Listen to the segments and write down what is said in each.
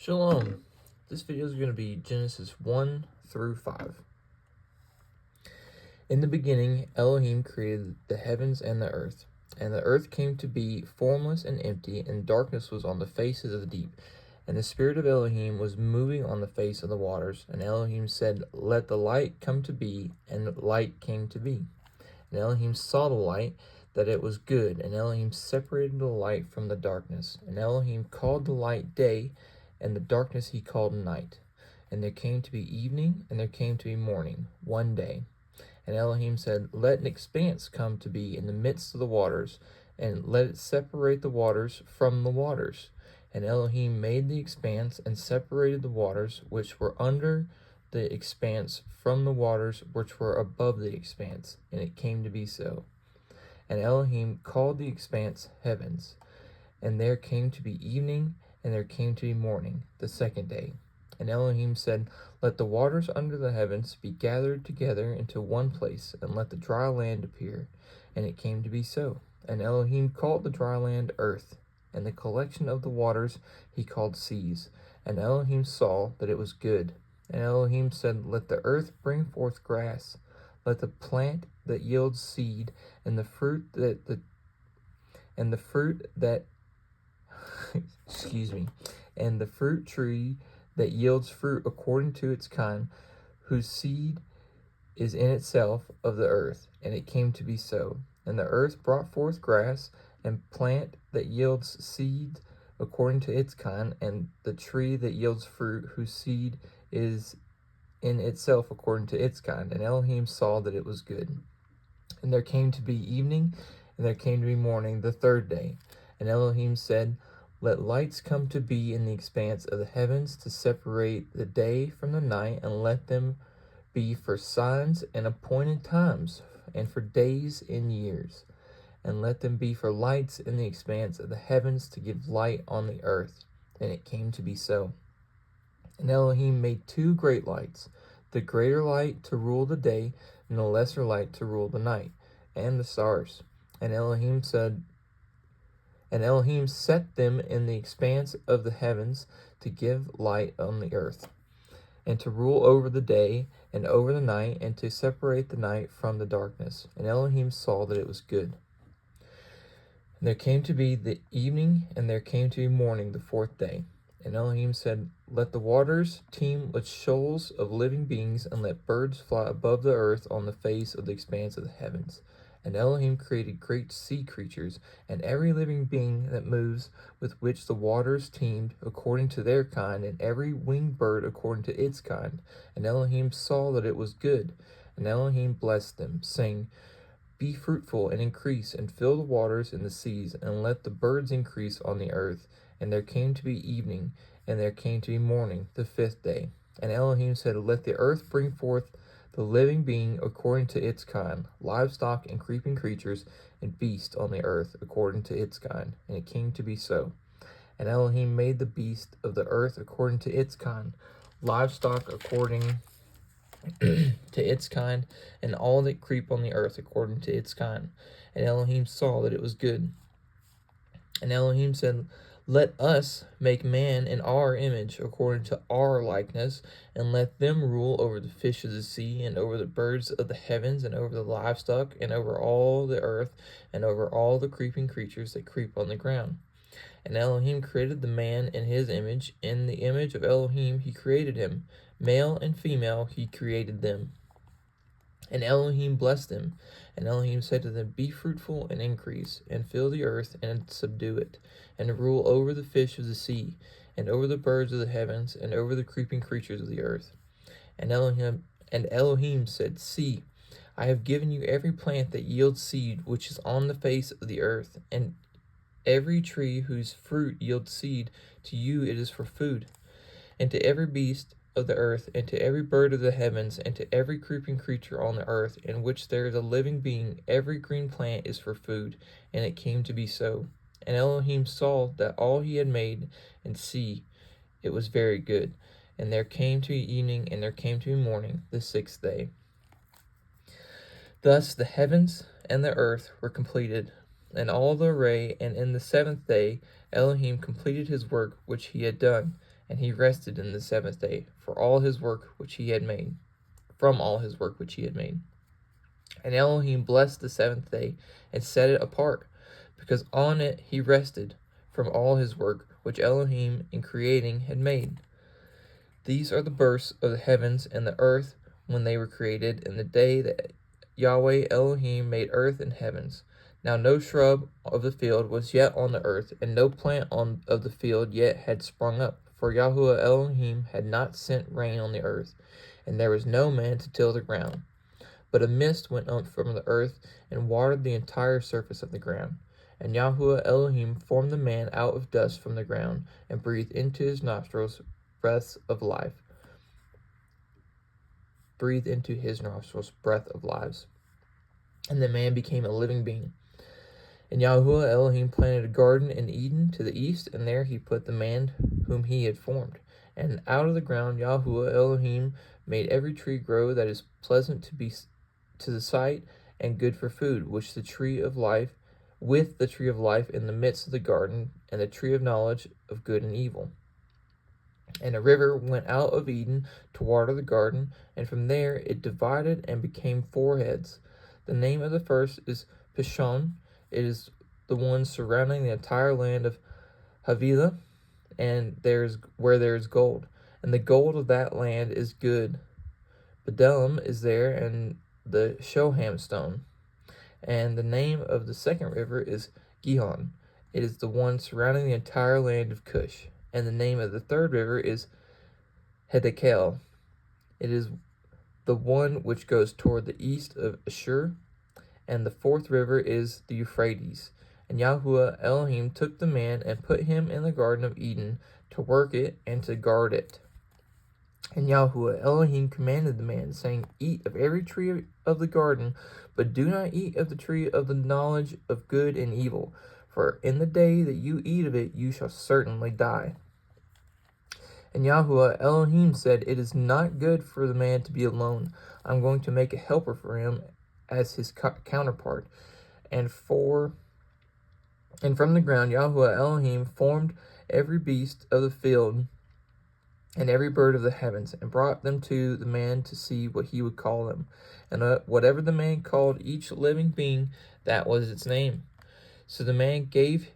Shalom. This video is going to be Genesis 1 through 5. In the beginning, Elohim created the heavens and the earth. And the earth came to be formless and empty, and darkness was on the faces of the deep. And the spirit of Elohim was moving on the face of the waters. And Elohim said, "Let the light come to be," and the light came to be. And Elohim saw the light, that it was good, and Elohim separated the light from the darkness. And Elohim called the light day, and the darkness he called night. And there came to be evening, and there came to be morning, one day. And Elohim said, "Let an expanse come to be in the midst of the waters, and let it separate the waters from the waters." And Elohim made the expanse, and separated the waters which were under the expanse from the waters which were above the expanse. And it came to be so. And Elohim called the expanse heavens. And there came to be evening, and there came to be morning, the second day. And Elohim said, "Let the waters under the heavens be gathered together into one place, and let the dry land appear." And it came to be so. And Elohim called the dry land earth, and the collection of the waters he called seas. And Elohim saw that it was good. And Elohim said, "Let the earth bring forth grass, let the plant that yields seed, and the fruit that and the fruit tree that yields fruit according to its kind, whose seed is in itself of the earth." And it came to be so. And the earth brought forth grass, and plant that yields seed according to its kind, and the tree that yields fruit, whose seed is in itself according to its kind. And Elohim saw that it was good. And there came to be evening, and there came to be morning, the third day. And Elohim said, "Let lights come to be in the expanse of the heavens to separate the day from the night, and let them be for signs and appointed times, and for days and years. And let them be for lights in the expanse of the heavens to give light on the earth." And it came to be so. And Elohim made two great lights, the greater light to rule the day, and the lesser light to rule the night, and the stars. And Elohim set them in the expanse of the heavens to give light on the earth, and to rule over the day and over the night, and to separate the night from the darkness. And Elohim saw that it was good. And there came to be the evening, and there came to be morning, the fourth day. And Elohim said, "Let the waters teem with shoals of living beings, and let birds fly above the earth on the face of the expanse of the heavens." And Elohim created great sea creatures, and every living being that moves, with which the waters teemed, according to their kind, and every winged bird according to its kind. And Elohim saw that it was good. And Elohim blessed them, saying, "Be fruitful and increase, and fill the waters in the seas, and let the birds increase on the earth." And there came to be evening, and there came to be morning, the fifth day. And Elohim said, "Let the earth bring forth the living being according to its kind, livestock and creeping creatures, and beast on the earth according to its kind." And it came to be so. And Elohim made the beast of the earth according to its kind, livestock according to its kind, and all that creep on the earth according to its kind. And Elohim saw that it was good. And Elohim said, "Let us make man in our image, according to our likeness, and let them rule over the fish of the sea, and over the birds of the heavens, and over the livestock, and over all the earth, and over all the creeping creatures that creep on the ground." And Elohim created the man in his image. In the image of Elohim he created him. Male and female he created them. And Elohim blessed them. And Elohim said to them, "Be fruitful and increase, and fill the earth and subdue it, and rule over the fish of the sea, and over the birds of the heavens, and over the creeping creatures of the earth." And Elohim said, "See, I have given you every plant that yields seed which is on the face of the earth, and every tree whose fruit yields seed. To you it is for food, and to every beast of the earth, and to every bird of the heavens, and to every creeping creature on the earth, in which there is a living being, every green plant is for food." And it came to be so. And Elohim saw that all he had made, and see, it was very good. And there came to be evening, and there came to be morning, the sixth day. Thus the heavens and the earth were completed, and all the array, and in the seventh day Elohim completed his work which he had done, and he rested in the seventh day for all his work which he had made, from all his work which he had made. And Elohim blessed the seventh day and set it apart, because on it he rested from all his work which Elohim in creating had made. These are the births of the heavens and the earth when they were created, in the day that Yahweh Elohim made earth and heavens. Now no shrub of the field was yet on the earth, and no plant of the field yet had sprung up, for Yahweh Elohim had not sent rain on the earth, and there was no man to till the ground. But a mist went up from the earth and watered the entire surface of the ground. And Yahweh Elohim formed the man out of dust from the ground, and breathed into his nostrils breath of life. Breathed into his nostrils breath of lives. And the man became a living being. And Yahweh Elohim planted a garden in Eden to the east, and there he put the man whom he had formed. And out of the ground Yahweh Elohim made every tree grow that is pleasant to the sight and good for food, with the tree of life in the midst of the garden, and the tree of knowledge of good and evil. And a river went out of Eden to water the garden, and from there it divided and became four heads. The name of the first is Pishon. It is the one surrounding the entire land of Havilah, and where there is gold. And the gold of that land is good. Bdelem is there, and the Shoham stone. And the name of the second river is Gihon. It is the one surrounding the entire land of Cush. And the name of the third river is Hiddekel. It is the one which goes toward the east of Ashur. And the fourth river is the Euphrates. And Yahweh Elohim took the man and put him in the garden of Eden to work it and to guard it. And Yahweh Elohim commanded the man, saying, Eat of every tree of the garden, but do not eat of the tree of the knowledge of good and evil, for in the day that you eat of it you shall certainly die. And Yahweh Elohim said, It is not good for the man to be alone. I am going to make a helper for him as his counterpart. And from the ground Yahweh Elohim formed every beast of the field and every bird of the heavens, and brought them to the man to see what he would call them. And whatever the man called each living being, that was its name. So the man gave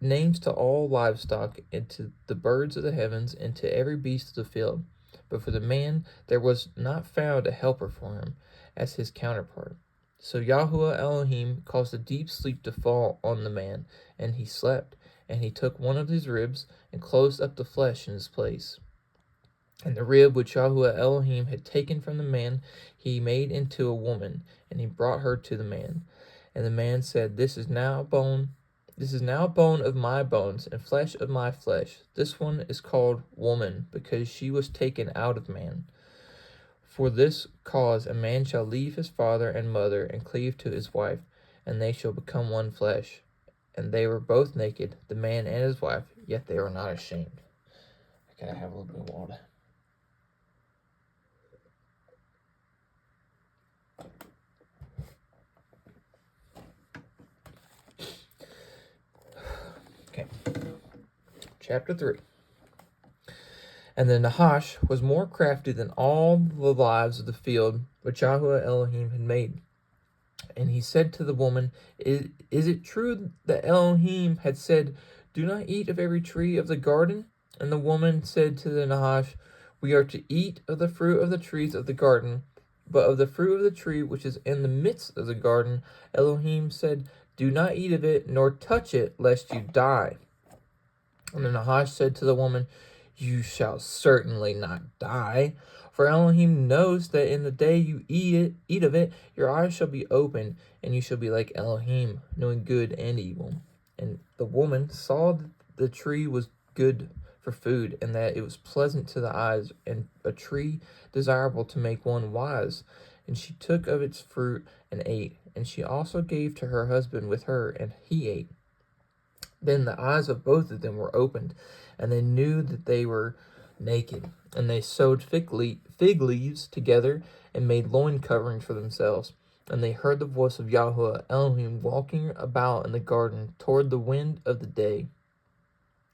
names to all livestock, and to the birds of the heavens, and to every beast of the field. But for the man there was not found a helper for him as his counterpart. So Yahweh Elohim caused a deep sleep to fall on the man, and he slept. And he took one of his ribs, and closed up the flesh in his place. And the rib which Yahweh Elohim had taken from the man, he made into a woman, and he brought her to the man. And the man said, This is now a bone of my bones, and flesh of my flesh. This one is called woman, because she was taken out of man. For this cause a man shall leave his father and mother, and cleave to his wife, and they shall become one flesh. And they were both naked, the man and his wife, yet they were not ashamed. I gotta have a little bit of water. Okay. Chapter 3. And the Nahash was more crafty than all the lives of the field which Yahweh Elohim had made. And he said to the woman, Is it true that Elohim had said, Do not eat of every tree of the garden? And the woman said to the Nahash, We are to eat of the fruit of the trees of the garden, but of the fruit of the tree which is in the midst of the garden, Elohim said, Do not eat of it, nor touch it, lest you die. And the Nahash said to the woman, You shall certainly not die, for Elohim knows that in the day you eat of it, your eyes shall be opened, and you shall be like Elohim, knowing good and evil. And the woman saw that the tree was good for food, and that it was pleasant to the eyes, and a tree desirable to make one wise. And she took of its fruit and ate, and she also gave to her husband with her, and he ate. Then the eyes of both of them were opened, and they knew that they were naked. And they sewed fig leaves together, and made loin coverings for themselves. And they heard the voice of Yahweh Elohim walking about in the garden toward the wind of the day.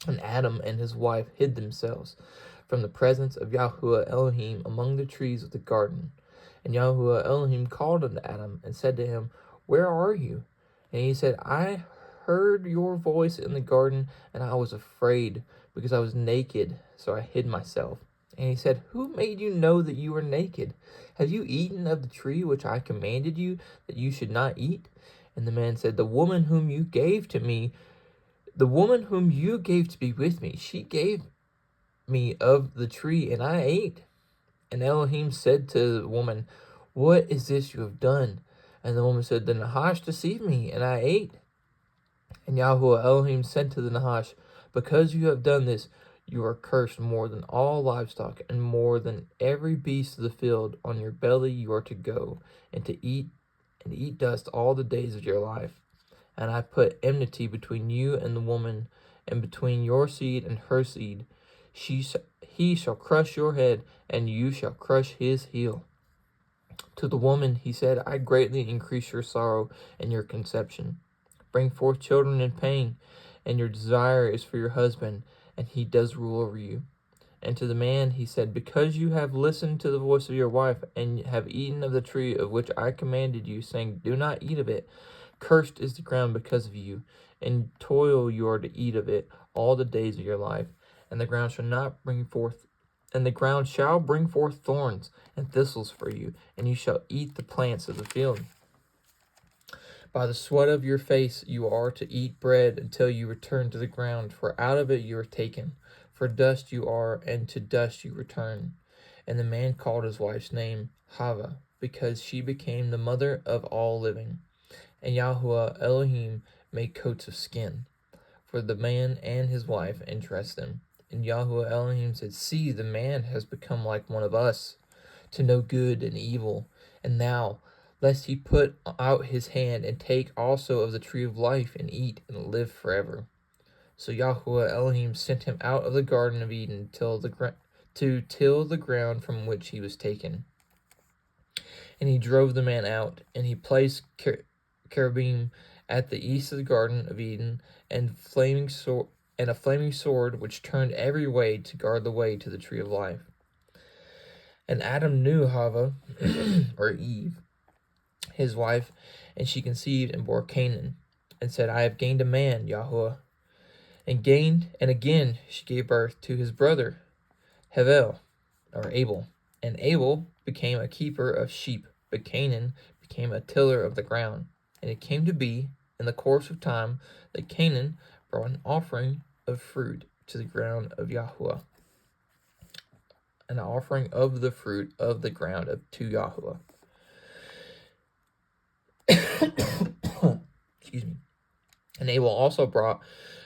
And Adam and his wife hid themselves from the presence of Yahuwah Elohim among the trees of the garden. And Yahuwah Elohim called unto Adam and said to him, Where are you? And he said, I heard your voice in the garden, and I was afraid, because I was naked, so I hid myself. And he said, Who made you know that you were naked? Have you eaten of the tree which I commanded you that you should not eat? And the man said, The woman whom you gave to be with me, she gave me of the tree, and I ate. And Elohim said to the woman, What is this you have done? And the woman said, The Nahash deceived me, and I ate. And Yahuwah Elohim said to the Nahash, Because you have done this, you are cursed more than all livestock, and more than every beast of the field. On your belly you are to go, and to eat dust all the days of your life. And I put enmity between you and the woman, and between your seed and her seed. He shall crush your head, and you shall crush his heel. To the woman he said, I greatly increase your sorrow and your conception. Bring forth children in pain, and your desire is for your husband, and he does rule over you. And to the man he said, Because you have listened to the voice of your wife, and have eaten of the tree of which I commanded you, saying, Do not eat of it, cursed is the ground because of you, and toil you are to eat of it all the days of your life. And the ground shall bring forth thorns and thistles for you, and you shall eat the plants of the field. By the sweat of your face you are to eat bread until you return to the ground, for out of it you are taken. For dust you are, and to dust you return. And the man called his wife's name Hava, because she became the mother of all living. And Yahuwah Elohim made coats of skin for the man and his wife, and dressed them. And Yahuwah Elohim said, See, the man has become like one of us, to know good and evil. And now, lest he put out his hand and take also of the tree of life, and eat, and live forever. So Yahuwah Elohim sent him out of the Garden of Eden to till the ground from which he was taken. And he drove the man out, and he placed cherubim at the east of the Garden of Eden, and a flaming sword which turned every way to guard the way to the tree of life. And Adam knew Hava, or Eve, his wife, and she conceived and bore Canaan, and said, I have gained a man, Yahuwah. And again she gave birth to his brother, Hevel, or Abel. And Abel became a keeper of sheep, but Canaan became a tiller of the ground. And it came to be, in the course of time, that Canaan brought an offering of fruit to the ground of Yahuwah, an offering of the fruit of the ground to Yahuwah. Excuse me. And Abel also brought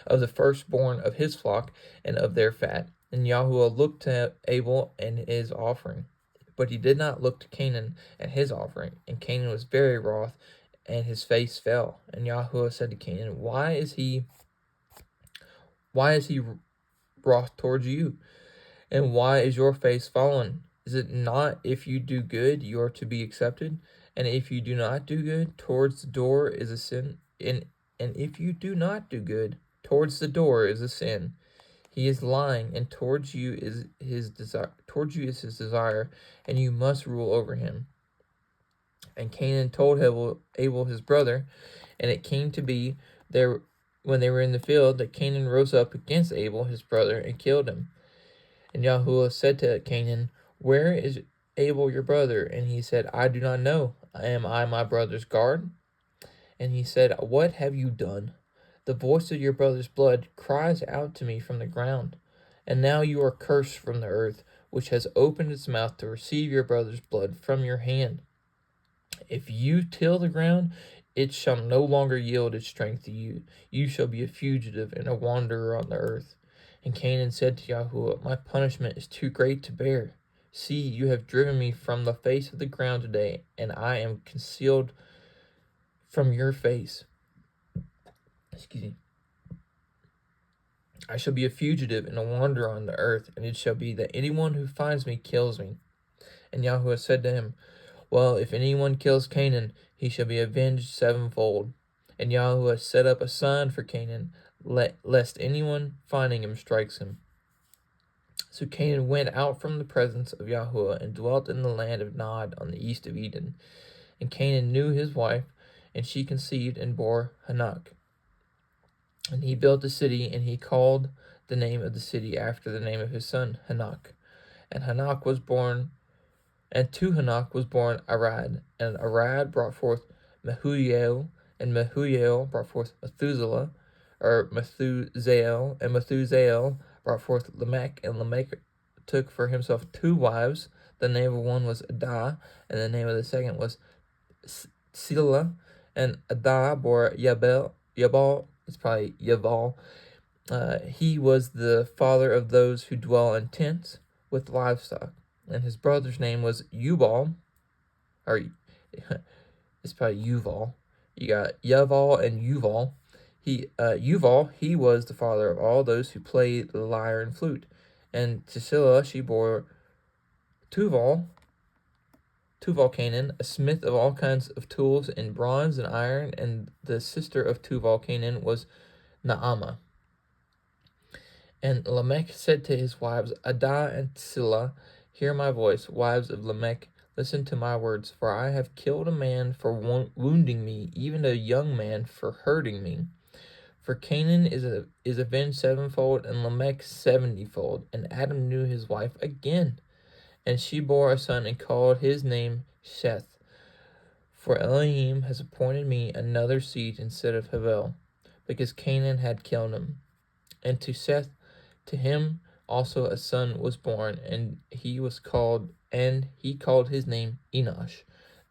of the firstborn of his flock and of their fat. And Yahuwah looked to Abel and his offering, but he did not look to Canaan and his offering. And Canaan was very wroth, and his face fell. And Yahuwah said to Canaan, Why is he wroth towards you? And why is your face fallen? Is it not, if you do good, you are to be accepted? And if you do not do good, towards the door is a sin. And if you do not do good, towards the door is a sin. He is lying, and towards you is his desire, and you must rule over him. And Canaan told Abel his brother, and it came to be there when they were in the field that Canaan rose up against Abel his brother and killed him. And Yahuwah said to Canaan, Where is Abel your brother? And he said, I do not know. Am I my brother's guard? And he said, What have you done? The voice of your brother's blood cries out to me from the ground. And now you are cursed from the earth, which has opened its mouth to receive your brother's blood from your hand. If you till the ground, it shall no longer yield its strength to you. You shall be a fugitive and a wanderer on the earth. And Canaan said to Yahuwah, My punishment is too great to bear. See, you have driven me from the face of the ground today, and I am concealed from your face. Excuse me. I shall be a fugitive and a wanderer on the earth, and it shall be that anyone who finds me kills me. And Yahuwah said to him, Well, if anyone kills Canaan, he shall be avenged sevenfold. And Yahuwah set up a sign for Canaan, lest anyone finding him strikes him. So Canaan went out from the presence of Yahuwah and dwelt in the land of Nod on the east of Eden. And Canaan knew his wife, and she conceived and bore Hanak. And he built a city, and he called the name of the city after the name of his son, Hanak. And Hanak was born, and to Hanak was born Arad. And Arad brought forth Mehujael, and Mehujael brought forth Methuselah, or Methusael, and Methusael brought forth Lamech, and Lamech took for himself 2 wives. The name of one was Adah, and the name of the second was Silah. And Adah bore Yabal, it's probably Yabal. He was the father of those who dwell in tents with livestock. And his brother's name was Yubal, or it's probably Yuval. You got Yaval and Yuval. Yuval, he was the father of all those who played the lyre and flute. And to Scylla she bore Tuval Canaan, a smith of all kinds of tools in bronze and iron, and the sister of Tuval Canaan was Naamah. And Lamech said to his wives, Adah and Scylla, hear my voice, wives of Lamech, listen to my words, for I have killed a man for wounding me, even a young man for hurting me. For Canaan is avenged 7-fold, and Lamech 70-fold. And Adam knew his wife again, and she bore a son and called his name Sheth. For Elohim has appointed me another seed instead of Havel, because Canaan had killed him. And to Seth, to him also a son was born, and he called his name Enosh.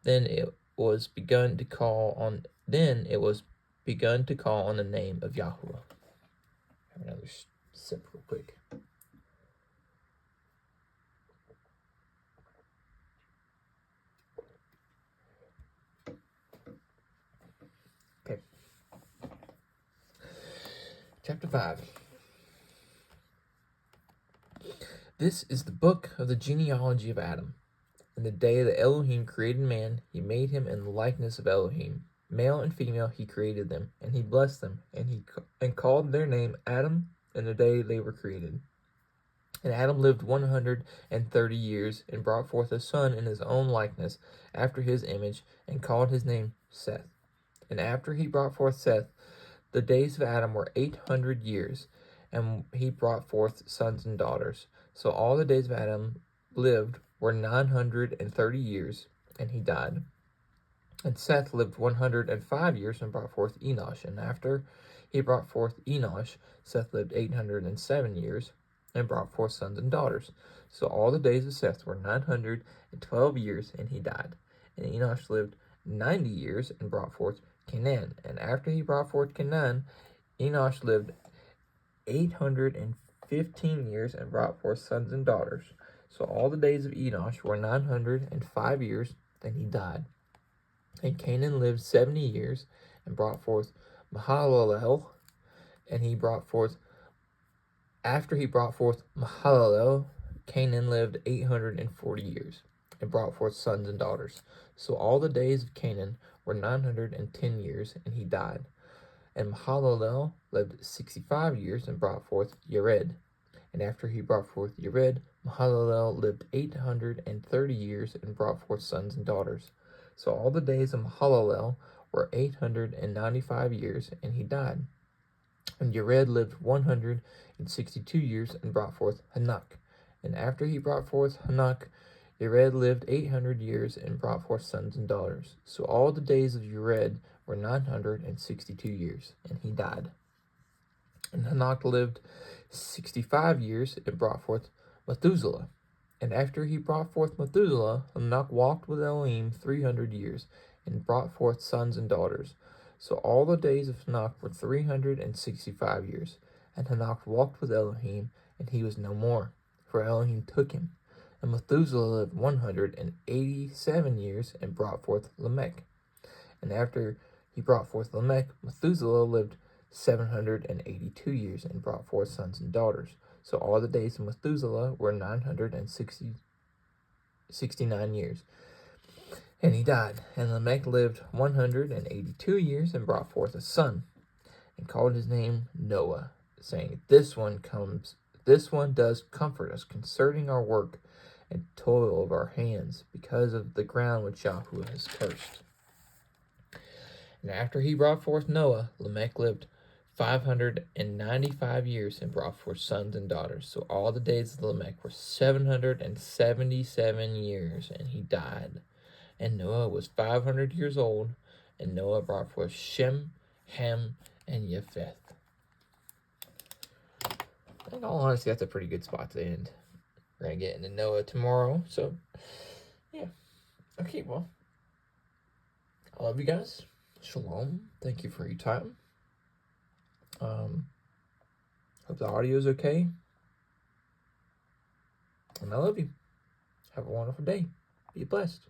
Then it was begun to call on the name of Yahuwah. Have another sip real quick. Okay. Chapter 5. This is the book of the genealogy of Adam. In the day that Elohim created man, he made him in the likeness of Elohim. Male and female he created them, and he blessed them, and called their name Adam in the day they were created. And Adam lived 130 years, and brought forth a son in his own likeness, after his image, and called his name Seth. And after he brought forth Seth, the days of Adam were 800 years, and he brought forth sons and daughters. So all the days of Adam lived were 930 years, and he died. And Seth lived 105 years and brought forth Enosh. And after he brought forth Enosh, Seth lived 807 years and brought forth sons and daughters. So all the days of Seth were 912 years, and he died. And Enosh lived 90 years and brought forth Canaan. And after he brought forth Canaan, Enosh lived 815 years and brought forth sons and daughters. So all the days of Enosh were 905 years, then he died. And Canaan lived 70 years and brought forth Mahalalel. And after he brought forth Mahalalel, Canaan lived 840 years and brought forth sons and daughters. So all the days of Canaan were 910 years, and he died. And Mahalalel lived 65 years and brought forth Yared. And after he brought forth Yared, Mahalalel lived 830 years and brought forth sons and daughters. So all the days of Mahalalel were 895 years, and he died. And Yared lived 162 years and brought forth Hanak. And after he brought forth Hanak, Yared lived 800 years and brought forth sons and daughters. So all the days of Yared were 962 years, and he died. And Hanak lived 65 years and brought forth Methuselah. And after he brought forth Methuselah, Hanak walked with Elohim 300 years and brought forth sons and daughters. So all the days of Hanak were 365 years. And Hanak walked with Elohim, and he was no more, for Elohim took him. And Methuselah lived 187 years and brought forth Lamech. And after he brought forth Lamech, Methuselah lived 782 years and brought forth sons and daughters. So all the days of Methuselah were 969 years. And he died. And Lamech lived 182 years and brought forth a son. and called his name Noah, saying, This one does comfort us concerning our work and toil of our hands, because of the ground which Yahweh has cursed. And after he brought forth Noah, Lamech lived 595 years and brought forth sons and daughters. So all the days of Lamech were 777 years, and he died. And Noah was 500 years old, and Noah brought forth Shem, Ham, and Japheth. In all honesty, that's a pretty good spot to end. We're going to get into Noah tomorrow, so yeah. Okay, well, I love you guys. Shalom. Thank you for your time. Hope the audio is okay. And I love you. Have a wonderful day. Be blessed.